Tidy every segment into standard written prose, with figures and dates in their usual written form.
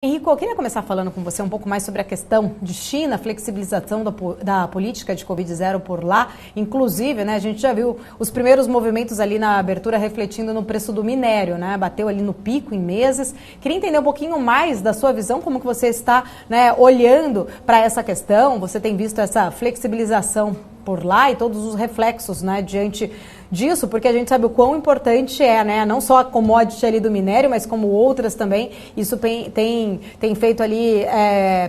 Henrico, eu queria começar falando com você um pouco mais sobre a questão de China, flexibilização da política de Covid-0 por lá. Inclusive, né, a gente já viu os primeiros movimentos ali na abertura refletindo no preço do minério, né? Bateu ali no pico em meses. Queria entender um pouquinho mais da sua visão, como que você está, né, olhando para essa questão. Você tem visto essa flexibilização por lá e todos os reflexos, né, diante disso, porque a gente sabe o quão importante é, né, não só a commodity ali do minério, mas como outras também. Isso tem feito ali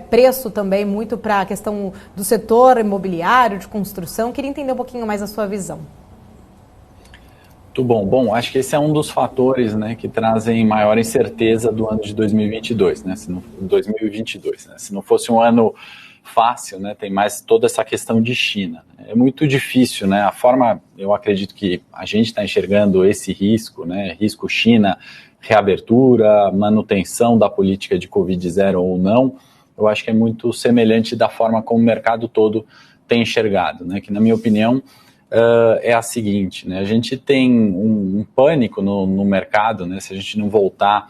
preço também muito para a questão do setor imobiliário, de construção. Queria entender um pouquinho mais a sua visão. Muito bom. Bom, acho que esse é um dos fatores, né, que trazem maior incerteza do ano de 2022, né, se não fosse um ano fácil, né, tem mais toda essa questão de China. É muito difícil, né, a forma, eu acredito que a gente está enxergando esse risco, né, risco China, reabertura, manutenção da política de Covid-0 ou não, eu acho que é muito semelhante da forma como o mercado todo tem enxergado, né, que na minha opinião é a seguinte, né, a gente tem um pânico no mercado, né, se a gente não voltar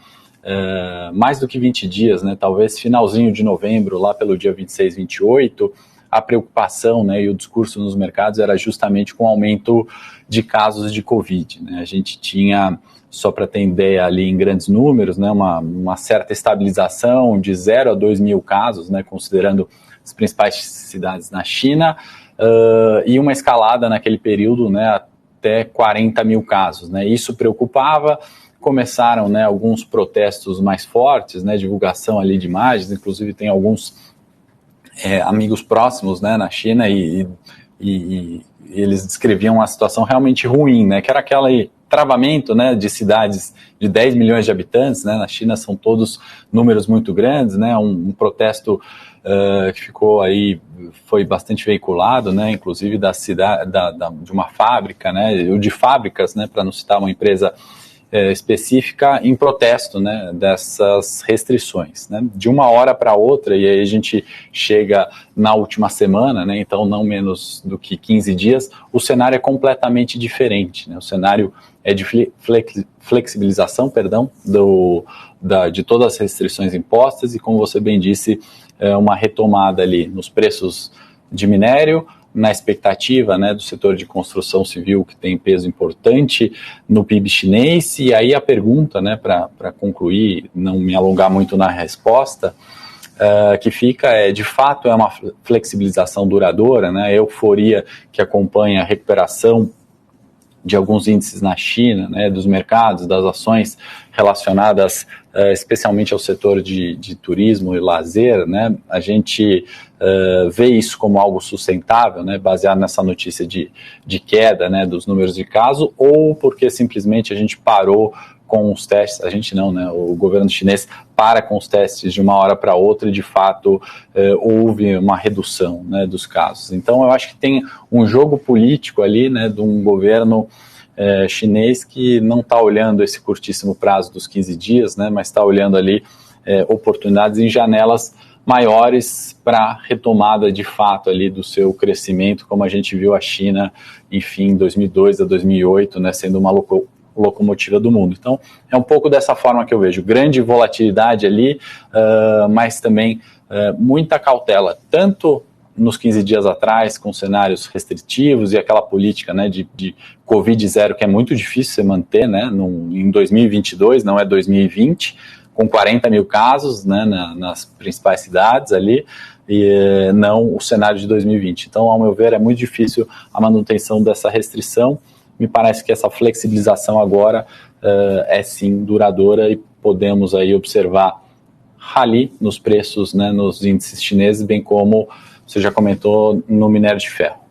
mais do que 20 dias, né, talvez finalzinho de novembro, lá pelo dia 26, 28, a preocupação, né, e o discurso nos mercados era justamente com o aumento de casos de Covid, né. A gente tinha, só para ter ideia ali em grandes números, né, uma certa estabilização de 0 a 2 mil casos, né, considerando as principais cidades na China, e uma escalada naquele período, né, até 40 mil casos, né. Isso preocupava. Começaram, né, alguns protestos mais fortes, né, divulgação ali de imagens, inclusive tem alguns amigos próximos, né, na China e eles descreviam uma situação realmente ruim, né, que era aquele travamento, né, de cidades de 10 milhões de habitantes, né, na China são todos números muito grandes, né, um protesto que ficou aí, foi bastante veiculado, né, inclusive da cidade, de uma fábrica, né, ou de fábricas, né, para não citar uma empresa específica em protesto, né, dessas restrições, né, de uma hora para outra, e aí a gente chega na última semana, né, então não menos do que 15 dias, o cenário é completamente diferente, né, o cenário é de flexibilização, de todas as restrições impostas e, como você bem disse, uma retomada ali nos preços de minério, na expectativa, né, do setor de construção civil, que tem peso importante no PIB chinês. E aí a pergunta, né, para concluir, não me alongar muito na resposta, que fica de fato, é uma flexibilização duradoura, né, a euforia que acompanha a recuperação de alguns índices na China, né, dos mercados, das ações relacionadas especialmente ao setor de turismo e lazer, né, a gente vê isso como algo sustentável, né, baseado nessa notícia de queda, né, dos números de casos, ou porque simplesmente a gente parou com os testes, a gente não, né, o governo chinês para com os testes de uma hora para outra e de fato houve uma redução, né, dos casos. Então eu acho que tem um jogo político ali, né, de um governo chinês que não está olhando esse curtíssimo prazo dos 15 dias, né, mas está olhando ali oportunidades em janelas maiores para retomada de fato ali do seu crescimento, como a gente viu a China, enfim, 2002 a 2008, né, sendo uma locomotiva do mundo. Então, é um pouco dessa forma que eu vejo, grande volatilidade ali, mas também muita cautela, tanto nos 15 dias atrás, com cenários restritivos e aquela política, né, de Covid-0, que é muito difícil você manter, né, em 2022, não é 2020, com 40 mil casos, né, nas principais cidades ali, e não o cenário de 2020. Então, ao meu ver, é muito difícil a manutenção dessa restrição. Me parece que essa flexibilização agora é sim duradoura e podemos aí observar rally nos preços, né, nos índices chineses, bem como você já comentou no minério de ferro.